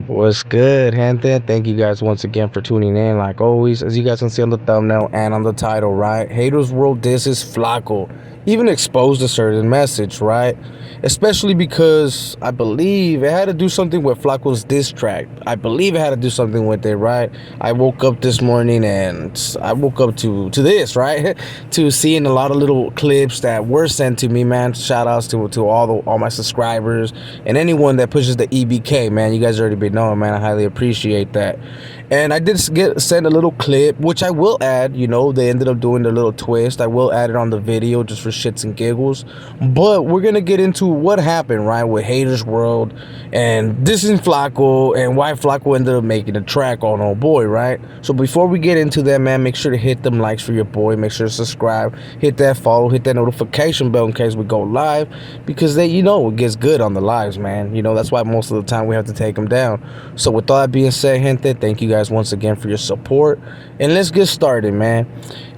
What's good, gente? Thank you guys once again for tuning in. Like always, as you guys can see on the thumbnail and on the title, right? Haters World disses Flaco. Even exposed a certain message, right? Especially because I believe it had to do something with Flaco's diss track. I believe it had to do something with it, right? I woke up this morning and I woke up to this, right? To seeing a lot of little clips that were sent to me, man. Shout outs to all my subscribers and anyone that pushes the E.B.K, man. You guys already been knowing, man. I highly appreciate that. And I did get sent a little clip, which I will add. You know, they ended up doing the little twist. I will add it on the video just for shits and giggles. But we're gonna get into what happened, right, with Haters World and this is Flaco and why Flaco ended up making a track on Oh Boy, right? So before we get into that, man, make sure to hit them likes for your boy. Make sure to subscribe, hit that follow, hit that notification bell in case we go live, because they, you know, it gets good on the lives, man. You know, that's why most of the time we have to take them down. So with all that being said, gente, thank you guys once again for your support, and let's get started, man.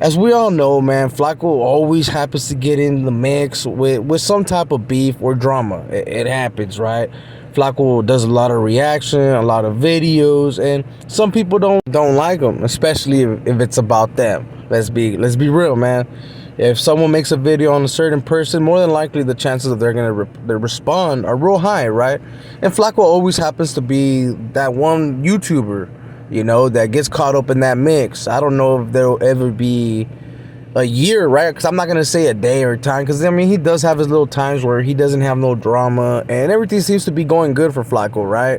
As we all know, man, Flaco always happens to get in the mix with some type of beef or drama. It happens, right? Flaco does a lot of reaction, a lot of videos, and some people don't like him, especially if it's about them. Let's be real, man. If someone makes a video on a certain person, more than likely the chances of they're gonna respond are real high, right? And Flaco always happens to be that one YouTuber, you know, that gets caught up in that mix. I don't know if there'll ever be a year, right? Because I'm not gonna say a day or time, because I mean he does have his little times where he doesn't have no drama and everything seems to be going good for Flaco, right?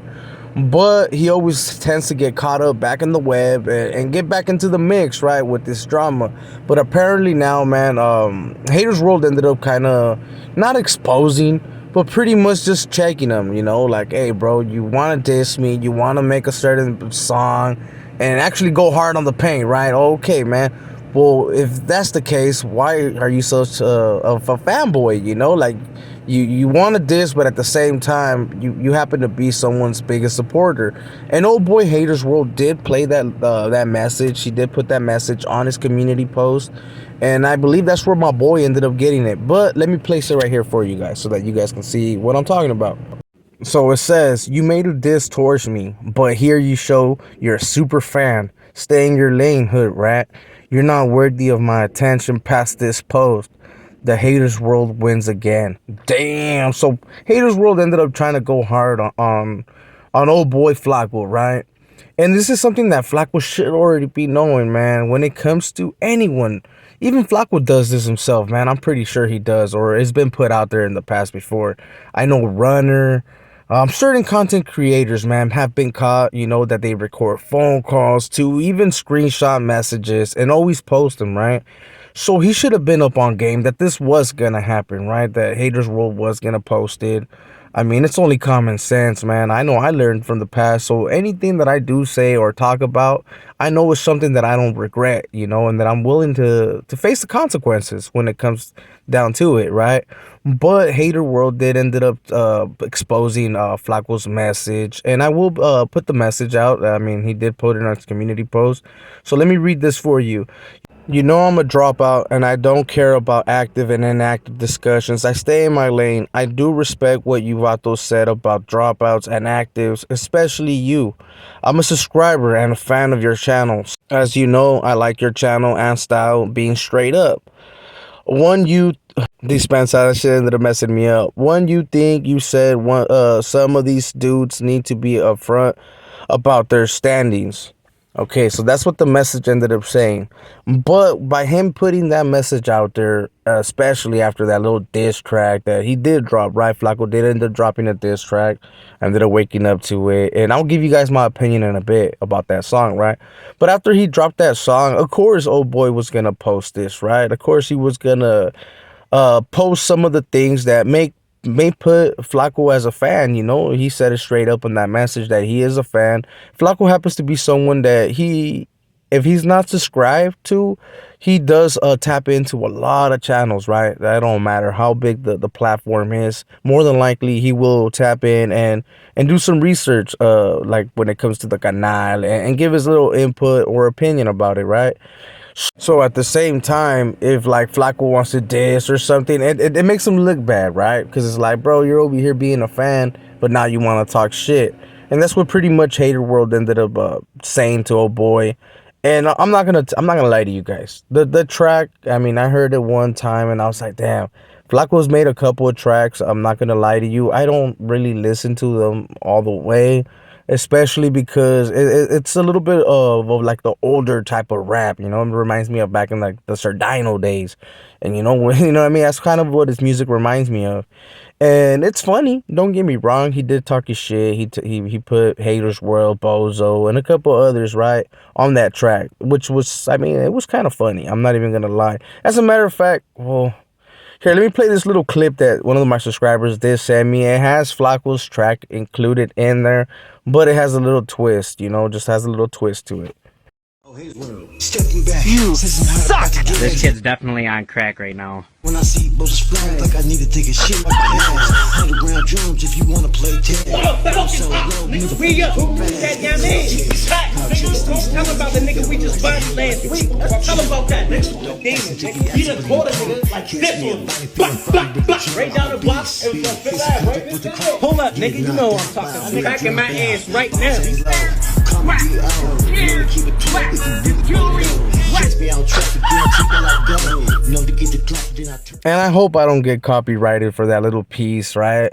But he always tends to get caught up back in the web and get back into the mix, right, with this drama. But apparently now, man, Haters World ended up kind of not exposing, but pretty much just checking him, you know, like, hey, bro, you want to diss me, you want to make a certain song and actually go hard on the paint, right? Okay, man. Well, if that's the case, why are you such of a fanboy? You know, like you want to diss, but at the same time, you happen to be someone's biggest supporter. And Oh Boy Haters World did play that message. He did put that message on his community post, and I believe that's where my boy ended up getting it. But let me place it right here for you guys so that you guys can see what I'm talking about. So it says, you made a diss towards me, but here you show you're a super fan. Stay in your lane, hood rat. You're not worthy of my attention past this post. The Haters World wins again. Damn. So Haters World ended up trying to go hard on old boy Flaco, right? And this is something that Flaco should already be knowing, man. When it comes to anyone, even Flaco does this himself, man. I'm pretty sure he does, or it's been put out there in the past before. I know Runner, certain content creators, man, have been caught, you know, that they record phone calls to even screenshot messages and always post them, right? So he should have been up on game that this was gonna happen, right? That Haters World was gonna post it. I mean, it's only common sense, man. I know I learned from the past, so anything that I do say or talk about, I know it's something that I don't regret, you know, and that I'm willing to face the consequences when it comes down to it, right? But Hater World did ended up exposing Flaco's message, and I will put the message out. I mean, he did put it on his community post, so let me read this for you. You know I'm a dropout and I don't care about active and inactive discussions. I stay in my lane. I do respect what you vatos said about dropouts and actives, especially you. I'm a subscriber and a fan of your channels. As you know, I like your channel and style being straight up. One, you dispense that shit ended up messing me up. One, you think you said some of these dudes need to be upfront about their standings. Okay, so that's what the message ended up saying. But by him putting that message out there, especially after that little diss track that he did drop, right? Flaco did end up dropping a diss track, ended up waking up to it. And I'll give you guys my opinion in a bit about that song, right? But after he dropped that song, of course, old boy was going to post this, right? Of course, he was going to post some of the things that may put Flaco as a fan. You know, he said it straight up in that message that he is a fan. Flaco happens to be someone that he if he's not subscribed to, he does tap into a lot of channels, right? That don't matter how big the platform is. More than likely, he will tap in and do some research, like when it comes to the canal, and give his little input or opinion about it, right? So at the same time, if like Flaco wants to diss or something, it makes him look bad, right? Because it's like, bro, you're over here being a fan, but now you want to talk shit. And that's what pretty much Hater World ended up saying to old boy. And I'm not gonna lie to you guys. The track, I mean, I heard it one time and I was like, damn. Flaco's made a couple of tracks. I'm not gonna lie to you. I don't really listen to them all the way, especially because it's a little bit of like the older type of rap. You know, it reminds me of back in like the Sardino days, and you know, you know what I mean. That's kind of what his music reminds me of. And it's funny. Don't get me wrong. He did talk his shit. He put Haters World, Bozo, and a couple others right on that track, which was, I mean, it was kind of funny. I'm not even gonna lie. As a matter of fact, well, here, let me play this little clip that one of my subscribers did send me. It has Flaco's track included in there, but it has a little twist, you know, just has a little twist to it. You suck! This kid's definitely on crack right now. When I see Moses flag, like I need to take a shit. 100-gram drums if you wanna play tag. We up, that young man. Tell him about the nigga we just bust last week. Tell him about that nigga. He done caught a nigga like this one. Right down the block. It was on Fifth Ave, right? Hold up, nigga. You know what I'm talking about. I'm backing my ass right now. And I hope I don't get copyrighted for that little piece, right?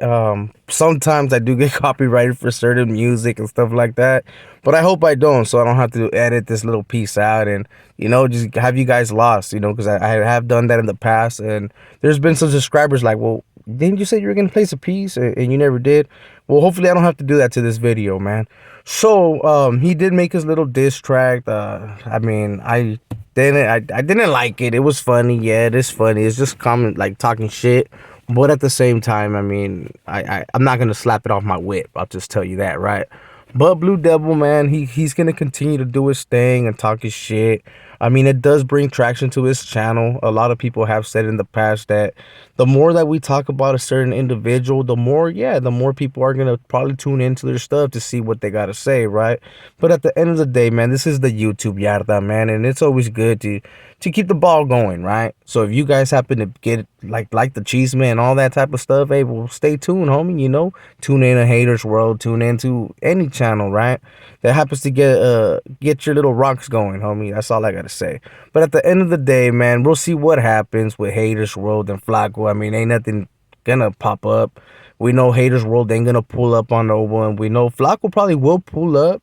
Sometimes I do get copyrighted for certain music and stuff like that, but I hope I don't, so I don't have to edit this little piece out and, you know, just have you guys lost, you know, because I have done that in the past, and there's been some subscribers like, well, didn't you say you were gonna play some piece and you never did? Well, hopefully I don't have to do that to this video, man. So he did make his little diss track. I mean, I didn't like it. It was funny. Yeah, it is funny. It's just common, like, talking shit. But at the same time, I mean, I'm not gonna slap it off my whip. I'll just tell you that, right? But Blue Devil, man, he's gonna continue to do his thing and talk his shit. I mean, it does bring traction to his channel. A lot of people have said in the past that the more that we talk about a certain individual, the more people are gonna probably tune into their stuff to see what they gotta say, right? But at the end of the day, man, this is the YouTube yarda, man, and it's always good to keep the ball going, right? So if you guys happen to get like the cheese man and all that type of stuff, hey, well, stay tuned, homie. You know, tune in to Haters World, tune into any channel, right, that happens to get your little rocks going, homie. That's all I gotta say. But at the end of the day, man, we'll see what happens with Haters World and Flaco. I mean, ain't nothing gonna pop up. We know Haters World ain't gonna pull up on no one. We know Flaco probably will pull up,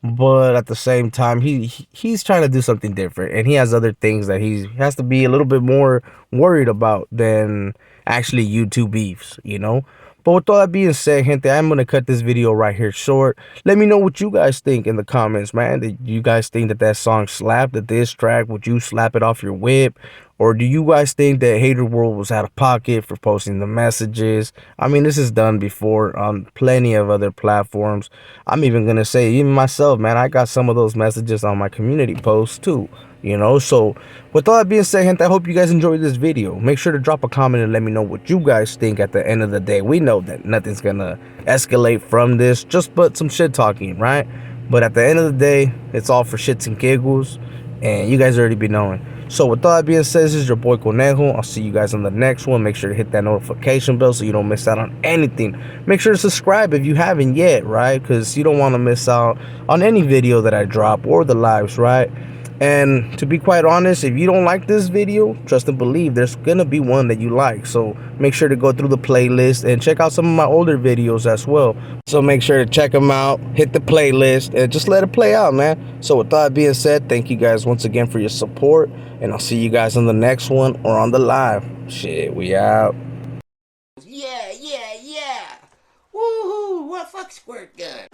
but at the same time, he's trying to do something different, and he has other things that he has to be a little bit more worried about than actually YouTube beefs, you know. But with all that being said, gente, I'm gonna cut this video right here short. Let me know what you guys think in the comments, man. Do you guys think that song slapped, that diss track? Would you slap it off your whip? Or do you guys think that Hater World was out of pocket for posting the messages? I mean, this is done before on plenty of other platforms. I'm even going to say, even myself, man, I got some of those messages on my community posts too, you know? So with all that being said, gente, I hope you guys enjoyed this video. Make sure to drop a comment and let me know what you guys think at the end of the day. We know that nothing's going to escalate from this, just but some shit talking, right? But at the end of the day, it's all for shits and giggles, and you guys already be knowing. So with all that being said, this is your boy Conejo. I'll see you guys on the next one. Make sure to hit that notification bell so you don't miss out on anything. Make sure to subscribe if you haven't yet, right? Because you don't want to miss out on any video that I drop or the lives, right? And to be quite honest, if you don't like this video, trust and believe there's gonna be one that you like. So make sure to go through the playlist and check out some of my older videos as well. So make sure to check them out, hit the playlist, and just let it play out, man. So with that being said, thank you guys once again for your support, and I'll see you guys on the next one or on the live. Shit, we out. Yeah. Woohoo! What fuck squirt gun?